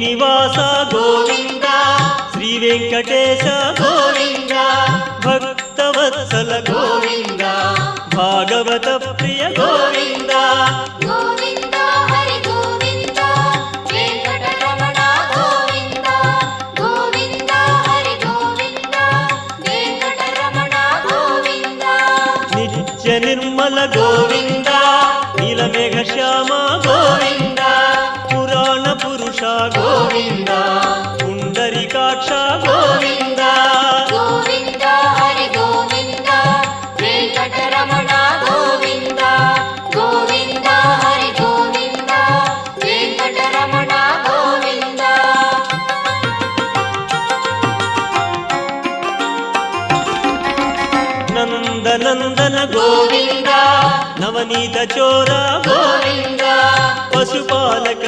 శ్రీనివాస గోవింద శ్రీ వెంకటేశ గోవింద భక్తవత్సల గోవింద భాగవత ప్రియ గోవింద గోవింద హరి గోవింద వెంకటరమణ గోవింద గోవింద హరి గోవింద వెంకటరమణ గోవింద నిత్య నిర్మల గోవింద నీలమేఘ శ్యామ గోవింద పురాణ పురుష గోవింద పుండరీకాక్ష గోవింద గోవింద హరి గోవింద వెంకటరమణ గోవింద గోవింద హరి గోవింద వెంకటరమణ గోవింద నందనందన గోవింద నవనీత చోర గోవింద పశుపాలక